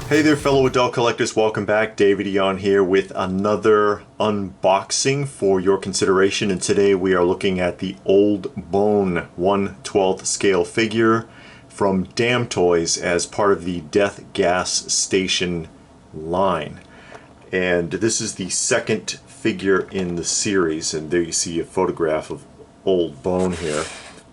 Hey there fellow adult collectors, welcome back. David Eon here with another unboxing for your consideration, and today we are looking at the Old Bone 1/12 scale figure from Damtoys as part of the Death Gas Station line. And this is the second figure in the series, and there you see a photograph of Old Bone here.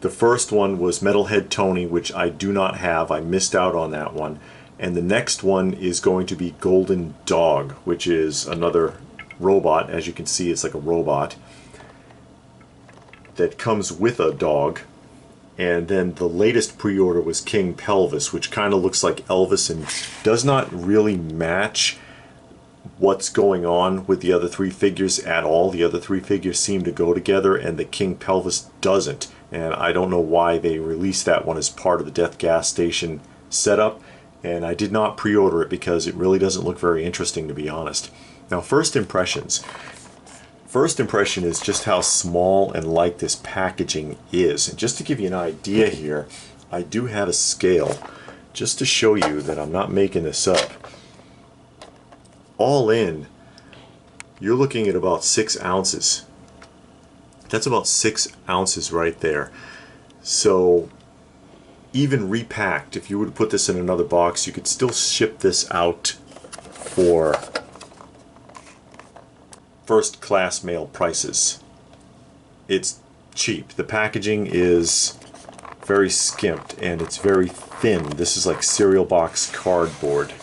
The first one was Metalhead Tony, which I do not have. I missed out on that one. And the next one is going to be Golden Dog, which is another robot. As you can see, it's like a robot that comes with a dog. And then the latest pre-order was King Pelvis, which kind of looks like Elvis and does not really match what's going on with the other three figures at all. The other three figures seem to go together, and the King Pelvis doesn't. And I don't know why they released that one as part of the Death Gas Station setup. And I did not pre-order it because it really doesn't look very interesting, to be honest. Now, first impressions. First impression is just how small and light this packaging is. And just to give you an idea here, I do have a scale just to show you that I'm not making this up. All in, you're looking at about 6 ounces. That's about 6 ounces right there. So even repacked, if you were to put this in another box, you could still ship this out for first class mail prices. It's cheap. The packaging is very skimped and it's very thin. This is like cereal box cardboard.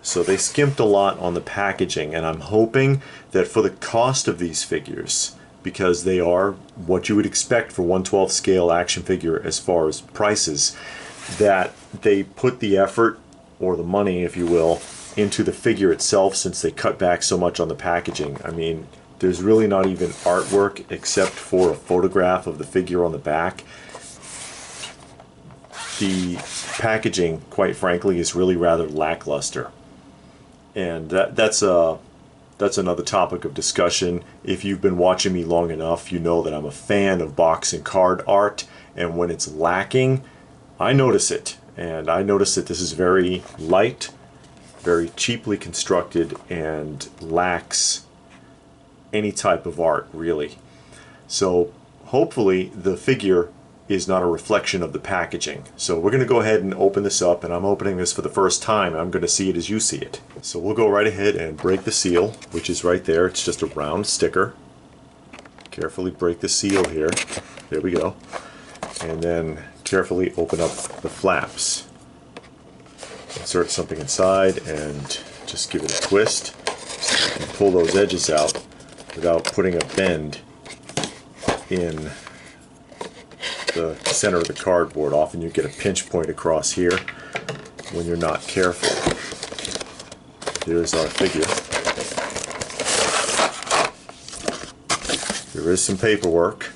So they skimped a lot on the packaging, and I'm hoping that for the cost of these figures, because they are what you would expect for 1/12 scale action figure as far as prices, that they put the effort, or the money if you will, into the figure itself, since they cut back so much on the packaging. I mean, there's really not even artwork except for a photograph of the figure on the back. The packaging, quite frankly, is really rather lackluster. And that's another topic of discussion. If you've been watching me long enough, you know that I'm a fan of box and card art, and when it's lacking, I notice it. And I notice that this is very light, very cheaply constructed, and lacks any type of art, really. So hopefully the figure is not a reflection of the packaging. So we're going to go ahead and open this up, and I'm opening this for the first time. I'm going to see it as you see it. So we'll go right ahead and break the seal, which is right there. It's just a round sticker. Carefully break the seal here. There we go. And then carefully open up the flaps. Insert something inside and just give it a twist so you can pull those edges out without putting a bend in the center of the cardboard. Often you get a pinch point across here when you're not careful. Here's our figure. There is some paperwork.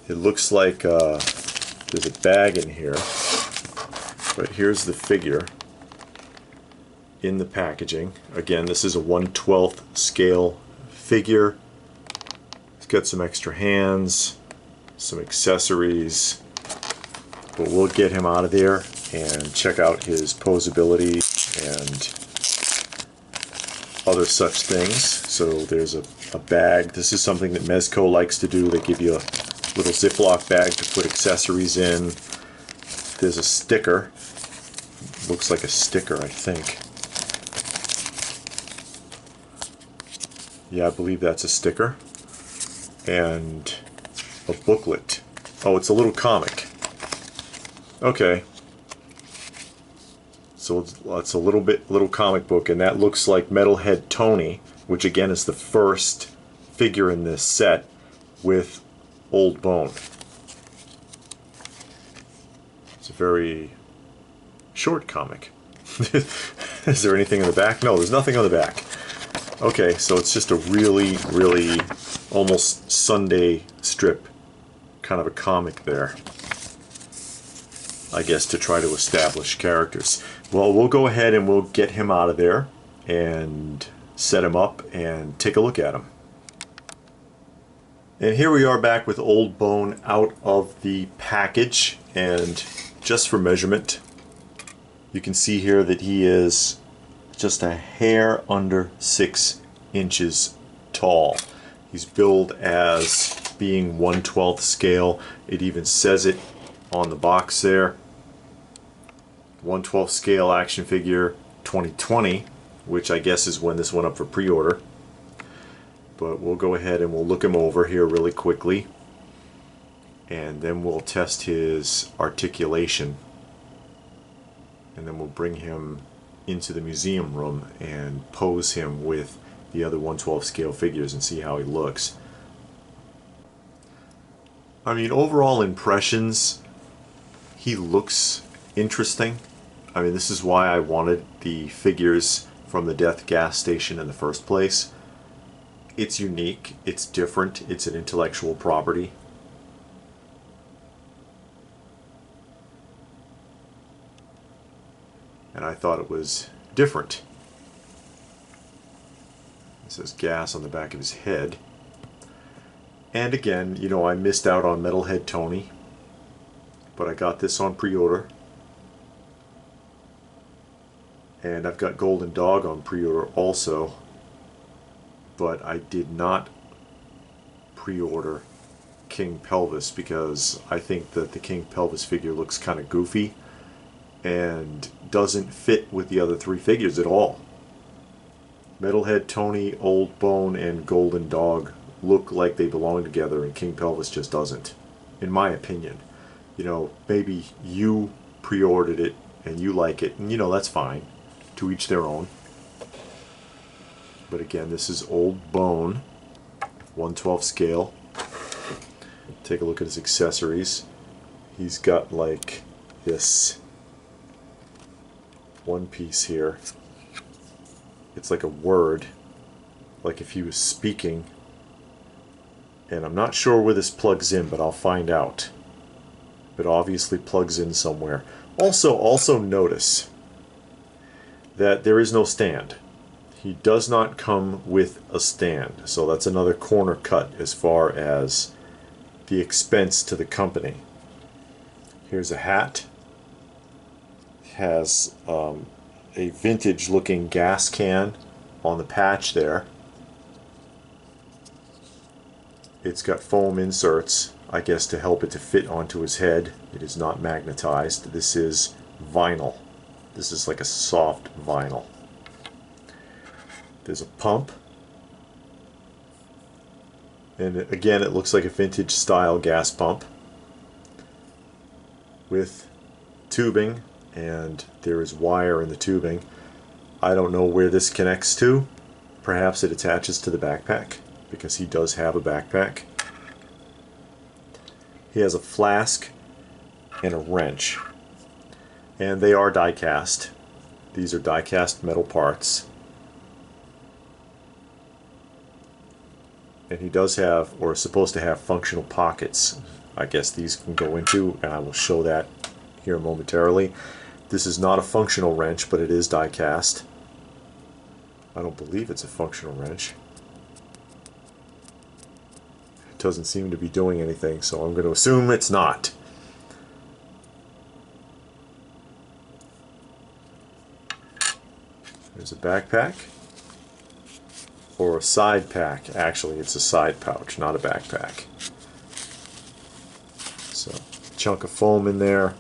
It looks like there's a bag in here, but here's the figure in the packaging. Again, this is a 1/12 scale figure. It's got some extra hands, some accessories, but we'll get him out of there and check out his posability and other such things. So there's a bag. This is something that Mezco likes to do. They give you a little Ziploc bag to put accessories in. There's a sticker. Looks like a sticker, I think. Yeah, I believe that's a sticker. And a booklet. Oh, it's a little comic. Okay. So it's a little comic book, and that looks like Metalhead Tony, which again is the first figure in this set with Old Bone. It's a very short comic. Is there anything in the back? No, there's nothing on the back. Okay, so it's just a really, really almost Sunday strip kind of a comic there, I guess, to try to establish characters. Well, we'll go ahead and we'll get him out of there and set him up and take a look at him. And here we are back with Old Bone out of the package, and just for measurement, you can see here that he is just a hair under 6 inches tall. He's billed as being 1/12 scale. It even says it on the box there. 1/12 scale action figure 2020, which I guess is when this went up for pre-order. But we'll go ahead and we'll look him over here really quickly, and then we'll test his articulation, and then we'll bring him into the museum room and pose him with the other 1/12 scale figures and see how he looks. I mean, overall impressions, he looks interesting. I mean, this is why I wanted the figures from the Death gas station in the first place. It's unique, it's different, it's an intellectual property. And I thought it was different. It says gas on the back of his head. And again, you know, I missed out on Metalhead Tony, but I got this on pre-order. And I've got Golden Dog on pre-order also. But I did not pre-order King Pelvis because I think that the King Pelvis figure looks kind of goofy and doesn't fit with the other 3 figures at all. Metalhead Tony, Old Bone, and Golden Dog look like they belong together, and King Pelvis just doesn't, in my opinion. You know, maybe you pre-ordered it and you like it, and you know, that's fine. To each their own. But again, this is Old Bone, 1/12 scale. Take a look at his accessories. He's got like this one piece here. It's like a word, like if he was speaking. And I'm not sure where this plugs in, but I'll find out. It obviously plugs in somewhere. Also notice that there is no stand. He does not come with a stand, so that's another corner cut as far as the expense to the company. Here's a hat. It has a vintage looking gas can on the patch there. It's got foam inserts, I guess, to help it to fit onto his head. It is not magnetized. This is vinyl. This is like a soft vinyl. There's a pump, and again it looks like a vintage style gas pump with tubing, and there is wire in the tubing. I don't know where this connects to. Perhaps it attaches to the backpack, because he does have a backpack. He has a flask and a wrench, and they are die cast. These are die cast metal parts. And he does have, or is supposed to have, functional pockets. I guess these can go into, and I will show that here momentarily. This is not a functional wrench, but it is die cast. I don't believe it's a functional wrench. It doesn't seem to be doing anything, so I'm going to assume it's not. There's a backpack. Or a side pack. Actually, it's a side pouch, not a backpack. So, chunk of foam in there.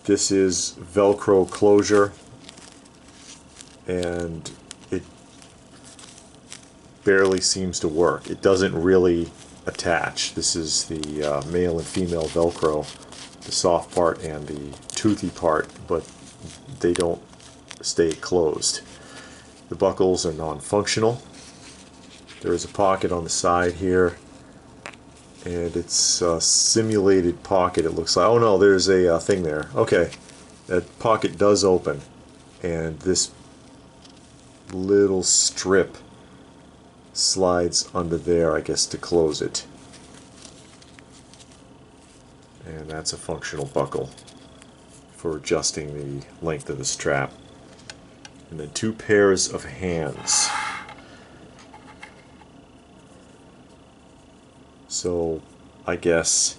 This is Velcro closure, and it barely seems to work. It doesn't really attach. This is the male and female Velcro, the soft part and the toothy part, but they don't stay closed. The buckles are non-functional. There is a pocket on the side here, and it's a simulated pocket, it looks like. Oh no, there's a thing there. Okay, that pocket does open, and this little strip slides under there, I guess, to close it. And that's a functional buckle for adjusting the length of the strap. And then 2 pairs of hands. So I guess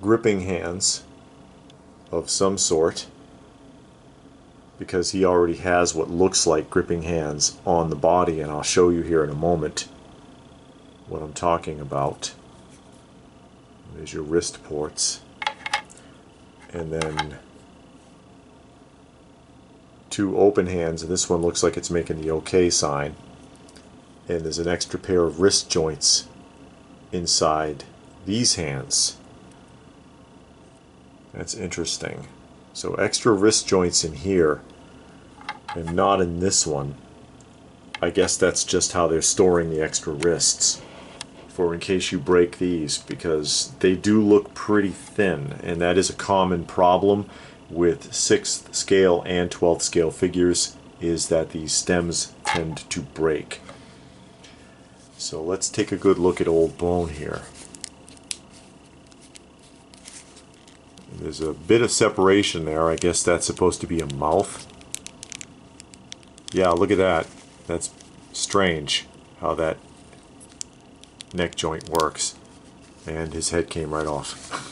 gripping hands of some sort, because he already has what looks like gripping hands on the body, and I'll show you here in a moment what I'm talking about. There's your wrist ports, and then two open hands, and this one looks like it's making the OK sign, and there's an extra pair of wrist joints inside these hands. That's interesting. So extra wrist joints in here and not in this one. I guess that's just how they're storing the extra wrists, for in case you break these, because they do look pretty thin, and that is a common problem with 6th scale and 12th scale figures, is that these stems tend to break. So let's take a good look at old bone here. There's a bit of separation there. I guess that's supposed to be a mouth. Yeah, look at that. That's strange how that neck joint works. And his head came right off.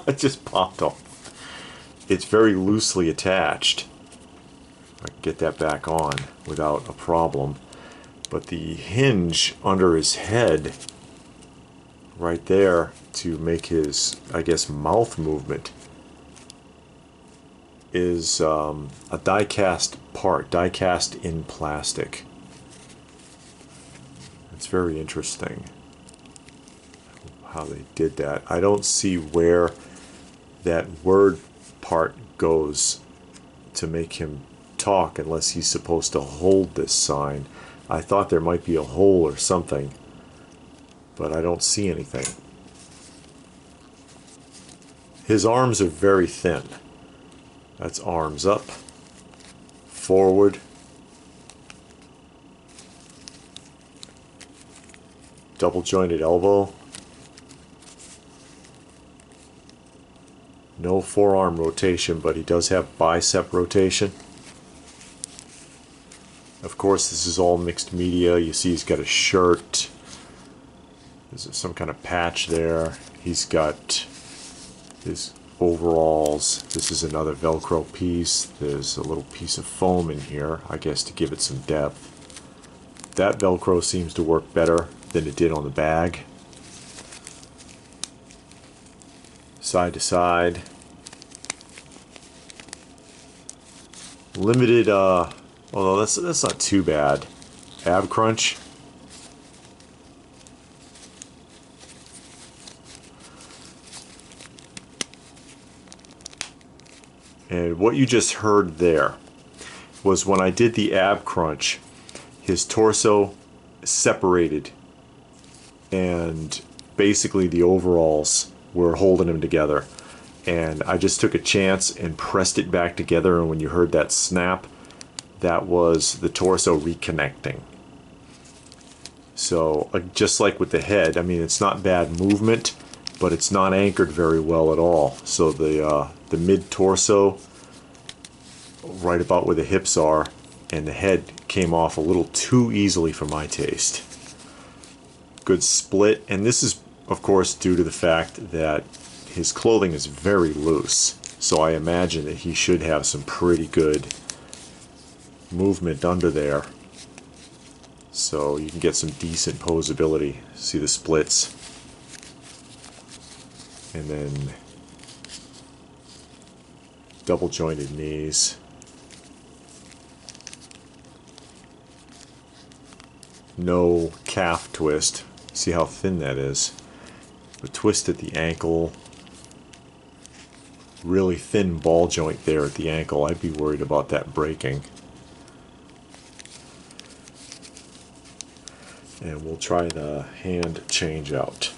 It just popped off. It's very loosely attached. I can get that back on without a problem. But the hinge under his head right there to make his, I guess, mouth movement is a die-cast part, die-cast in plastic. It's very interesting how they did that. I don't see where that word part goes to make him talk unless he's supposed to hold this sign. I thought there might be a hole or something, but I don't see anything. His arms are very thin. That's arms up, forward, double jointed elbow, no forearm rotation, but he does have bicep rotation. Of course, this is all mixed media. You see he's got a shirt. There's some kind of patch there. He's got his overalls. This is another Velcro piece. There's a little piece of foam in here, I guess, to give it some depth. That Velcro seems to work better than it did on the bag. Side to side. Limited, although that's not too bad. Ab crunch. And what you just heard there was when I did the ab crunch, his torso separated, and basically the overalls were holding him together. And I just took a chance and pressed it back together, and when you heard that snap, that was the torso reconnecting. So just like with the head, I mean, it's not bad movement, but it's not anchored very well at all. So the mid-torso, right about where the hips are, and the head came off a little too easily for my taste. Good split, and this is, of course, due to the fact that his clothing is very loose. So I imagine that he should have some pretty good movement under there. So you can get some decent posability. See the splits. And then double jointed knees. No calf twist. See how thin that is. A twist at the ankle. Really thin ball joint there at the ankle. I'd be worried about that breaking. And we'll try the hand change out.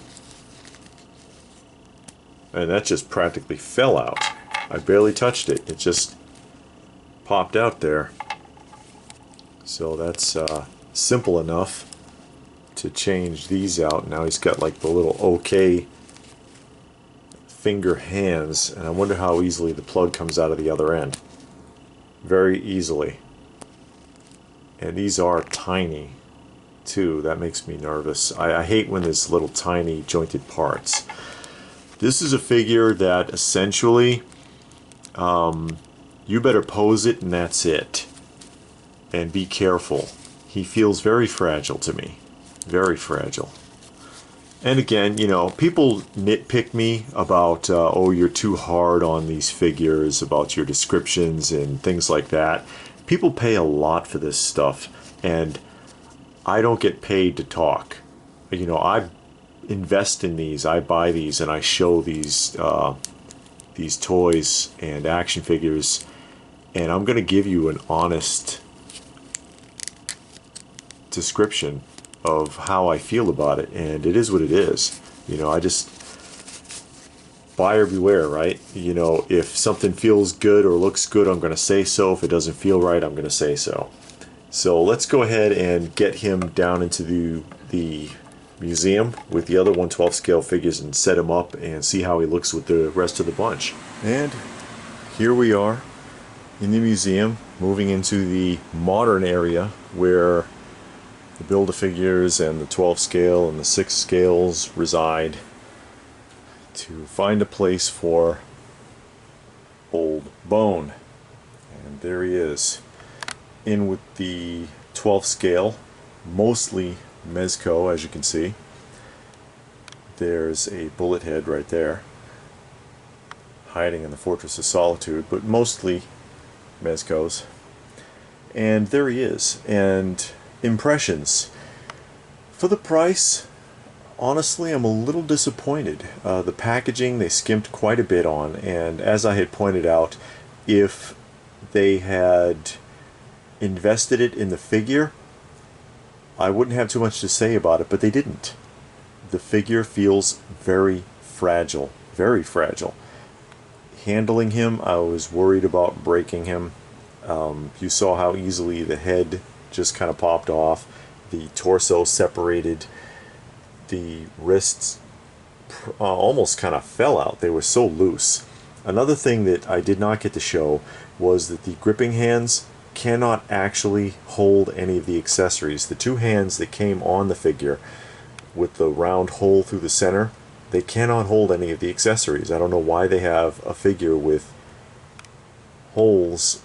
And that just practically fell out. I barely touched it. It just popped out there. So that's simple enough to change these out. Now he's got like the little OK finger hands, and I wonder how easily the plug comes out of the other end. Very easily. And these are tiny, too. That makes me nervous. I hate when there's little tiny jointed parts. This is a figure that essentially you better pose it and that's it. And be careful. He feels very fragile to me. Very fragile. And again, you know, people nitpick me about, oh, you're too hard on these figures, about your descriptions and things like that. People pay a lot for this stuff, and I don't get paid to talk. You know, I invest in these, I buy these, and I show these toys and action figures, and I'm going to give you an honest description of how I feel about it, and it is what it is. You know, I just buyer beware, right? You know, if something feels good or looks good, I'm going to say so. If it doesn't feel right, I'm going to say so. So let's go ahead and get him down into the museum with the other 1/12 scale figures and set him up and see how he looks with the rest of the bunch. And here we are in the museum, moving into the modern area where the Build-A-Figures and the 12 scale and the 6 scales reside, to find a place for Old Bone. And there he is, in with the 12 scale, mostly Mezco, as you can see. There's a bullet head right there, hiding in the Fortress of Solitude, but mostly Mezcos. And there he is. And impressions. For the price, honestly, I'm a little disappointed. The packaging they skimped quite a bit on, and as I had pointed out, if they had invested it in the figure, I wouldn't have too much to say about it, but they didn't. The figure feels very fragile, very fragile. Handling him, I was worried about breaking him. You saw how easily the head just kind of popped off, the torso separated, the wrists almost kind of fell out. They were so loose. Another thing that I did not get to show was that the gripping hands cannot actually hold any of the accessories. The two hands that came on the figure with the round hole through the center, they cannot hold any of the accessories. I don't know why they have a figure with holes